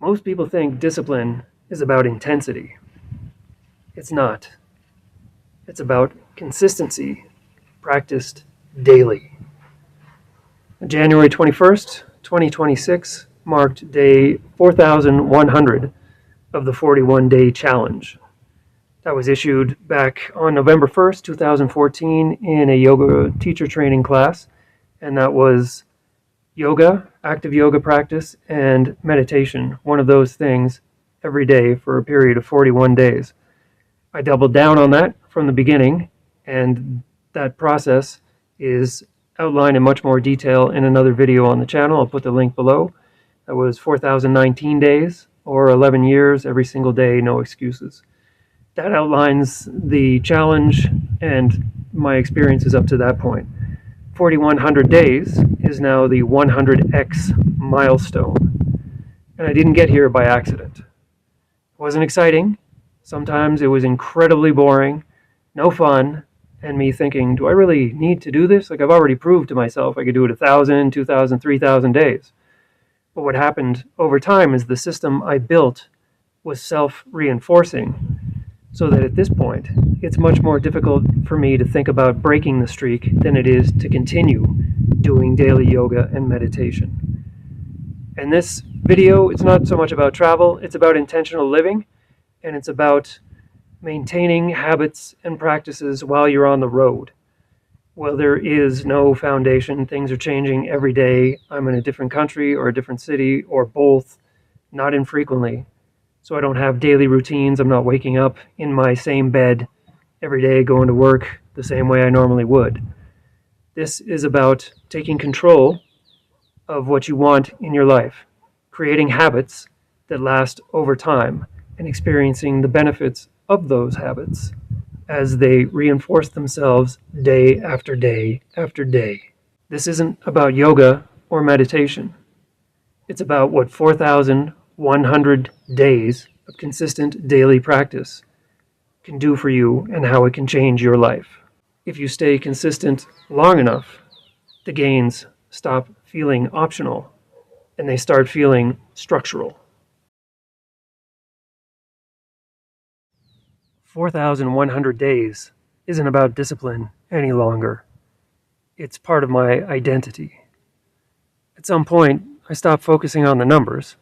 Most people think discipline is about intensity. It's not. It's about consistency, practiced daily. January 21st, 2026 marked day 4,100 of the 41-day challenge. That was issued back on November 1st, 2014 in a yoga teacher training class, and that was yoga, active yoga practice, and meditation, one of those things every day for a period of 41 days. I doubled down on that from the beginning, and that process is outlined in much more detail in another video on the channel. I'll put the link below. That was 4,019 days, or 11 years, every single day, no excuses. That outlines the challenge and my experiences up to that point. 4,100 days is now the 100x milestone. And I didn't get here by accident. It wasn't exciting. Sometimes it was incredibly boring, no fun, and me thinking, do I really need to do this? Like, I've already proved to myself I could do it 1,000, 2,000, 3,000 days. But what happened over time is the system I built was self-reinforcing, so that at this point, it's much more difficult for me to think about breaking the streak than it is to continue doing daily yoga and meditation. And this video, it's not so much about travel, it's about intentional living, and it's about maintaining habits and practices while you're on the road. Well, there is no foundation. Things are changing every day. I'm in a different country or a different city or both, not infrequently. So I don't have daily routines. I'm not waking up in my same bed every day, going to work the same way I normally would. This is about taking control of what you want in your life, creating habits that last over time, and experiencing the benefits of those habits as they reinforce themselves day after day after day. This isn't about yoga or meditation. It's about what 4,100 days of consistent daily practice can do for you and how it can change your life. If you stay consistent long enough, the gains stop feeling optional and they start feeling structural. 4,100 days isn't about discipline any longer. It's part of my identity. At some point, I stopped focusing on the numbers.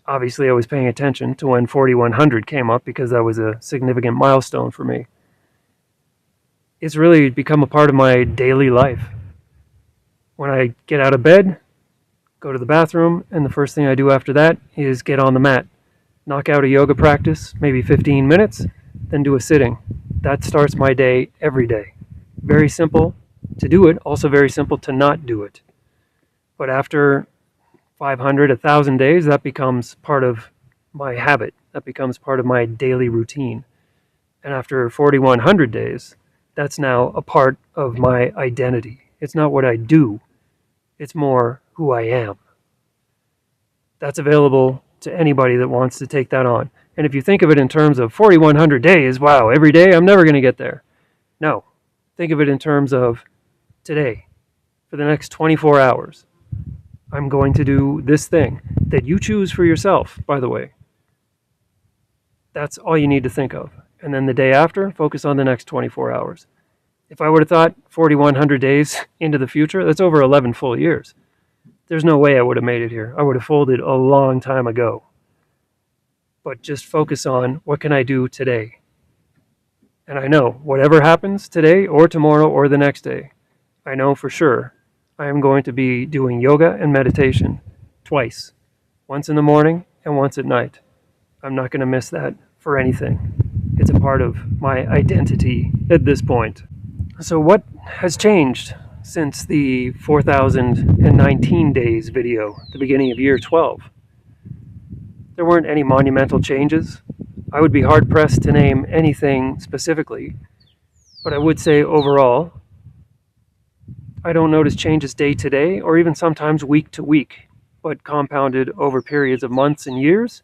Obviously, I was paying attention to when 4,100 came up because that was a significant milestone for me. It's really become a part of my daily life. When I get out of bed, go to the bathroom, and the first thing I do after that is get on the mat, knock out a yoga practice, maybe 15 minutes, then do a sitting. That starts my day every day. Very simple to do it, also very simple to not do it. But after 500, 1,000 days, that becomes part of my habit. That becomes part of my daily routine. And after 4,100 days, that's now a part of my identity. It's not what I do. It's more who I am. That's available to anybody that wants to take that on. And if you think of it in terms of 4,100 days, wow, every day, I'm never going to get there. No. Think of it in terms of today, for the next 24 hours. I'm going to do this thing that you choose for yourself, by the way. That's all you need to think of. And then the day after, focus on the next 24 hours. If I would have thought 4,100 days into the future, that's over 11 full years. There's no way I would have made it here. I would have folded a long time ago. But just focus on what can I do today. And I know whatever happens today or tomorrow or the next day, I know for sure I am going to be doing yoga and meditation twice. Once in the morning and once at night. I'm not going to miss that for anything. It's a part of my identity at this point. So what has changed since the 4,019 days video, the beginning of year 12? There weren't any monumental changes. I would be hard-pressed to name anything specifically, but I would say overall, I don't notice changes day to day or even sometimes week to week, but compounded over periods of months and years.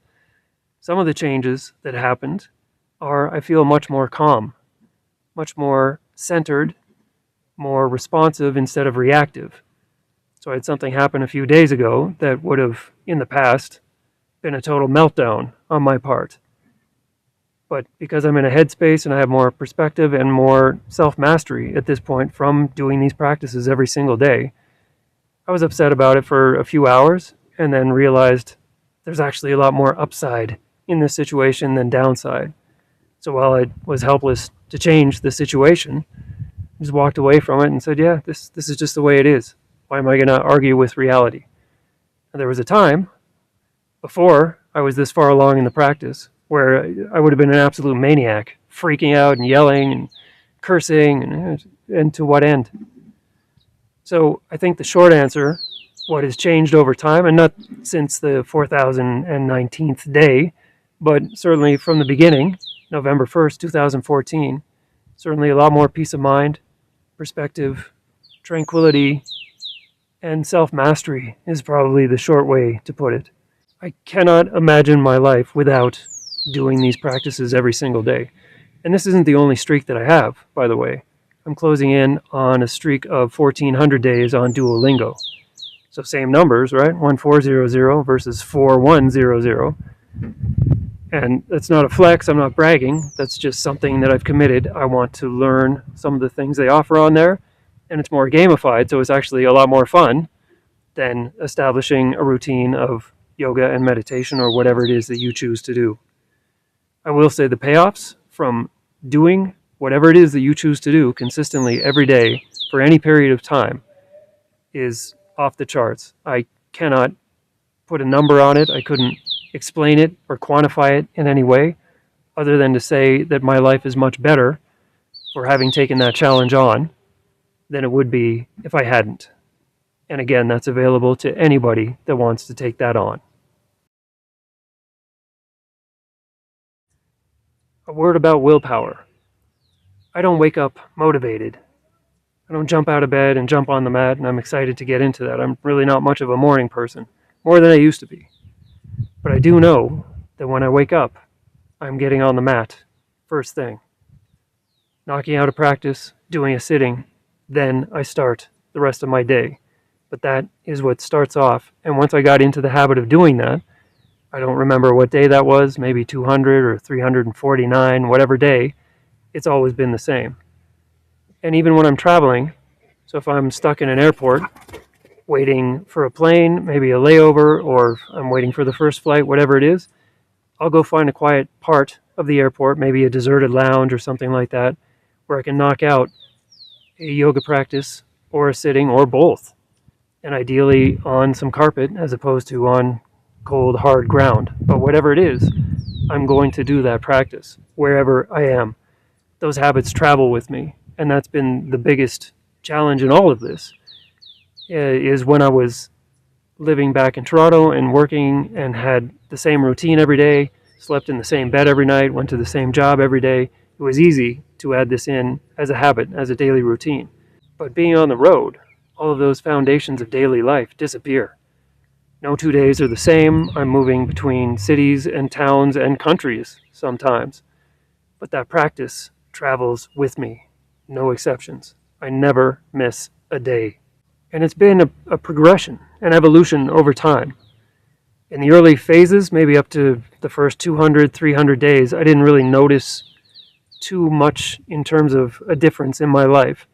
Some of the changes that happened are, I feel, much more calm, much more centered, more responsive instead of reactive. So I had something happen a few days ago that would have, in the past, been a total meltdown on my part. But because I'm in a headspace and I have more perspective and more self-mastery at this point from doing these practices every single day, I was upset about it for a few hours and then realized there's actually a lot more upside in this situation than downside. So while I was helpless to change the situation, I just walked away from it and said, yeah, this is just the way it is. Why am I going to argue with reality? And there was a time before I was this far along in the practice where I would have been an absolute maniac, freaking out and yelling and cursing, and to what end? So I think the short answer, what has changed over time, and not since the 4019th day, but certainly from the beginning, November 1st, 2014, certainly a lot more peace of mind, perspective, tranquility, and self-mastery is probably the short way to put it. I cannot imagine my life without doing these practices every single day. And this isn't the only streak that I have, by the way. I'm closing in on a streak of 1,400 days on Duolingo. So same numbers, right? 1400 versus 4100. And that's not a flex, I'm not bragging. That's just something that I've committed. I want to learn some of the things they offer on there. And it's more gamified, so it's actually a lot more fun than establishing a routine of yoga and meditation or whatever it is that you choose to do. I will say the payoffs from doing whatever it is that you choose to do consistently every day for any period of time is off the charts. I cannot put a number on it. I couldn't explain it or quantify it in any way other than to say that my life is much better for having taken that challenge on than it would be if I hadn't. And again, that's available to anybody that wants to take that on. A word about willpower. I don't wake up motivated. I don't jump out of bed and jump on the mat and I'm excited to get into that. I'm really not much of a morning person, more than I used to be. But I do know that when I wake up, I'm getting on the mat first thing. Knocking out a practice, doing a sitting, then I start the rest of my day. But that is what starts off. And once I got into the habit of doing that, I don't remember what day that was, maybe 200 or 349, whatever day, it's always been the same. And even when I'm traveling, so if I'm stuck in an airport, waiting for a plane, maybe a layover, or I'm waiting for the first flight, whatever it is, I'll go find a quiet part of the airport, maybe a deserted lounge or something like that, where I can knock out a yoga practice or a sitting or both. And ideally on some carpet as opposed to on cold, hard ground. But whatever it is, I'm going to do that practice wherever I am. Those habits travel with me. And that's been the biggest challenge in all of this, is when I was living back in Toronto and working and had the same routine every day, slept in the same bed every night, went to the same job every day. It was easy to add this in as a habit, as a daily routine. But being on the road, all of those foundations of daily life disappear. No 2 days are the same. I'm moving between cities and towns and countries sometimes. But that practice travels with me. No exceptions. I never miss a day. And it's been a progression, an evolution over time. In the early phases, maybe up to the first 200, 300 days, I didn't really notice too much in terms of a difference in my life.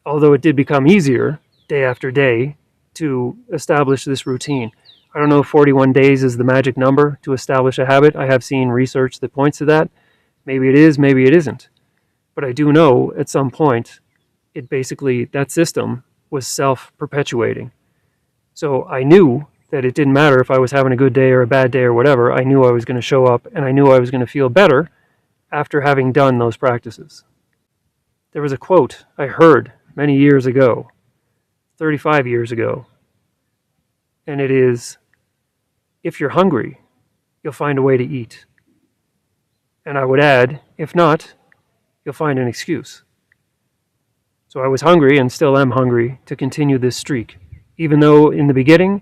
Although it did become easier day after day to establish this routine. I don't know if 41 days is the magic number to establish a habit. I have seen research that points to that. Maybe it is, maybe it isn't. But I do know at some point, it basically, that system was self-perpetuating. So I knew that it didn't matter if I was having a good day or a bad day or whatever. I knew I was going to show up and I knew I was going to feel better after having done those practices. There was a quote I heard many years ago, 35 years ago, and it is, if you're hungry, you'll find a way to eat. And I would add, if not, you'll find an excuse. So I was hungry and still am hungry to continue this streak, even though in the beginning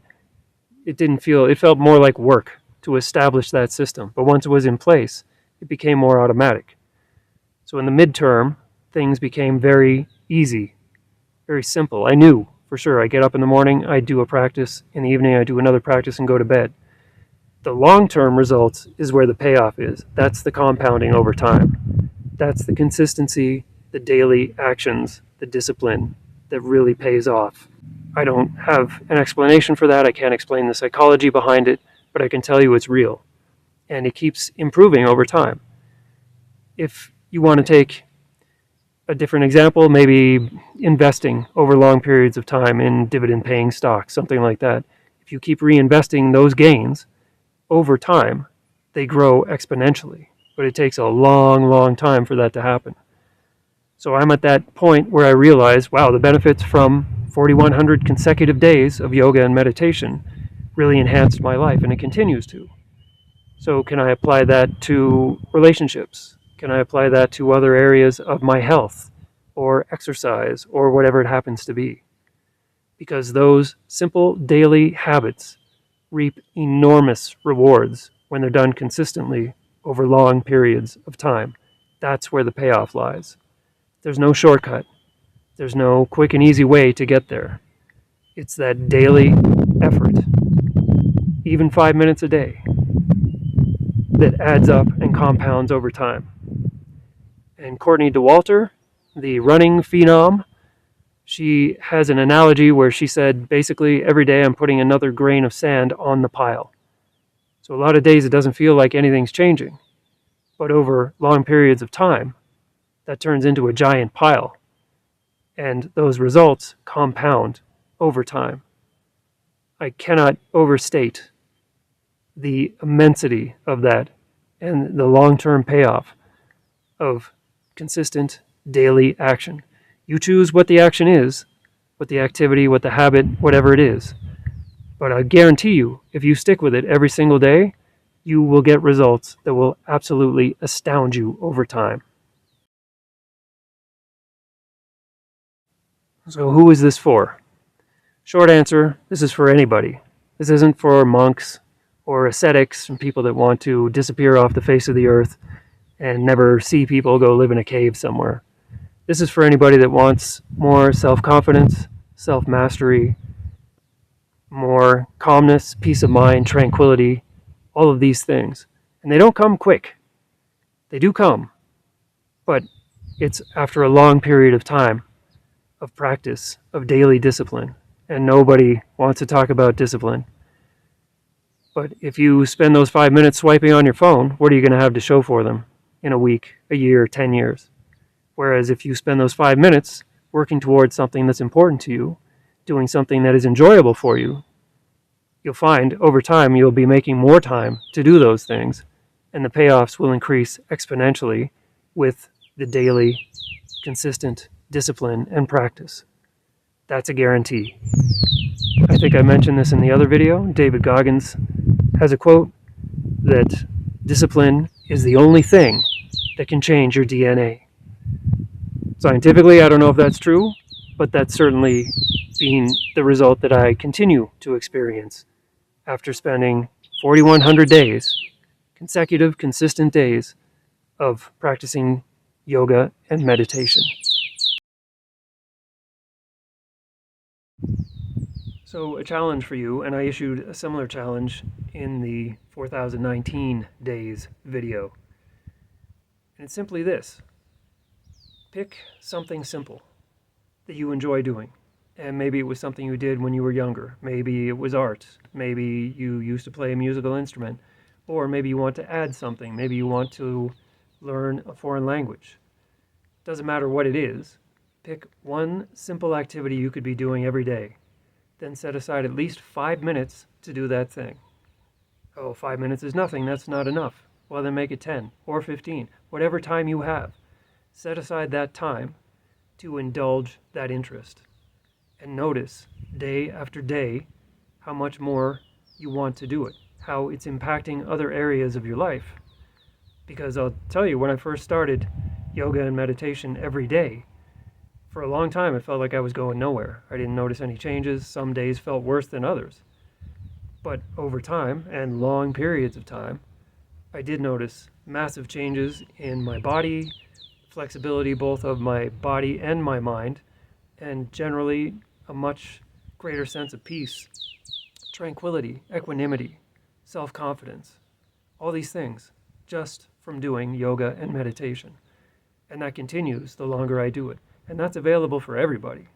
it felt more like work to establish that system. But once it was in place, it became more automatic. So in the midterm, things became very easy, very simple. I knew for sure I get up in the morning, I do a practice. In the evening, I do another practice and go to bed. The long-term results is where the payoff is. That's the compounding over time. That's the consistency, the daily actions, the discipline that really pays off. I don't have an explanation for that. I can't explain the psychology behind it, but I can tell you it's real. And it keeps improving over time. If you want to take a different example, maybe investing over long periods of time in dividend-paying stocks, something like that. If you keep reinvesting those gains over time, they grow exponentially. But it takes a long, long time for that to happen. So I'm at that point where I realize, wow, the benefits from 4,100 consecutive days of yoga and meditation really enhanced my life, and it continues to. So can I apply that to relationships? Can I apply that to other areas of my health or exercise or whatever it happens to be? Because those simple daily habits reap enormous rewards when they're done consistently over long periods of time. That's where the payoff lies. There's no shortcut. There's no quick and easy way to get there. It's that daily effort, even 5 minutes a day, that adds up and compounds over time. And Courtney Dauwalter, the running phenom, she has an analogy where she said, basically, every day I'm putting another grain of sand on the pile. So a lot of days it doesn't feel like anything's changing. But over long periods of time, that turns into a giant pile. And those results compound over time. I cannot overstate the immensity of that and the long-term payoff of consistent daily action. You choose what the action is, what the activity, what the habit, whatever it is. But I guarantee you, if you stick with it every single day, you will get results that will absolutely astound you over time. So who is this for? Short answer, this is for anybody. This isn't for monks or ascetics and people that want to disappear off the face of the earth and never see people go live in a cave somewhere. This is for anybody that wants more self-confidence, self-mastery, more calmness, peace of mind, tranquility, all of these things. And they don't come quick. They do come, but it's after a long period of time, of practice, of daily discipline. And nobody wants to talk about discipline. But if you spend those 5 minutes swiping on your phone, what are you going to have to show for them in a week, a year, 10 years? Whereas if you spend those 5 minutes working towards something that's important to you, doing something that is enjoyable for you, you'll find over time you'll be making more time to do those things, and the payoffs will increase exponentially with the daily, consistent discipline and practice. That's a guarantee. I think I mentioned this in the other video. David Goggins has a quote that discipline is the only thing that can change your DNA. Scientifically, I don't know if that's true, but that's certainly been the result that I continue to experience after spending 4,100 days, consecutive, consistent days of practicing yoga and meditation. So a challenge for you, and I issued a similar challenge in the 4,019 days video. And it's simply this. Pick something simple that you enjoy doing. And maybe it was something you did when you were younger. Maybe it was art. Maybe you used to play a musical instrument. Or maybe you want to add something. Maybe you want to learn a foreign language. Doesn't matter what it is. Pick one simple activity you could be doing every day. Then set aside at least 5 minutes to do that thing. Oh, 5 minutes is nothing. That's not enough. Well, then make it 10 or 15. Whatever time you have. Set aside that time to indulge that interest. And notice, day after day, how much more you want to do it. How it's impacting other areas of your life. Because I'll tell you, when I first started yoga and meditation every day, for a long time it felt like I was going nowhere. I didn't notice any changes. Some days felt worse than others. But over time, and long periods of time, I did notice massive changes in my body, flexibility both of my body and my mind, and generally a much greater sense of peace, tranquility, equanimity, self-confidence, all these things just from doing yoga and meditation. And that continues the longer I do it. And that's available for everybody.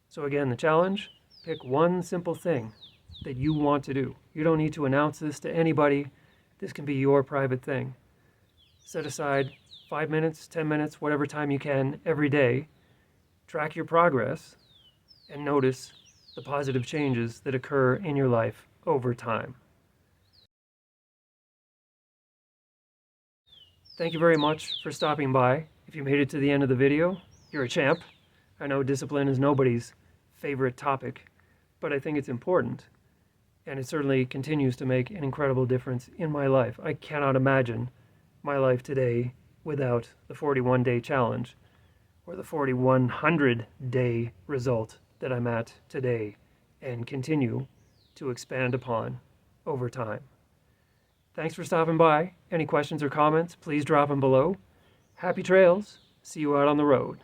So again, the challenge, pick one simple thing that you want to do. You don't need to announce this to anybody. This can be your private thing. Set aside 5 minutes, 10 minutes, whatever time you can every day. Track your progress and notice the positive changes that occur in your life over time. Thank you very much for stopping by. If you made it to the end of the video, you're a champ. I know discipline is nobody's favorite topic, but I think it's important. And it certainly continues to make an incredible difference in my life. I cannot imagine my life today without the 41-day challenge or the 4,100-day result that I'm at today and continue to expand upon over time. Thanks for stopping by. Any questions or comments, please drop them below. Happy trails. See you out on the road.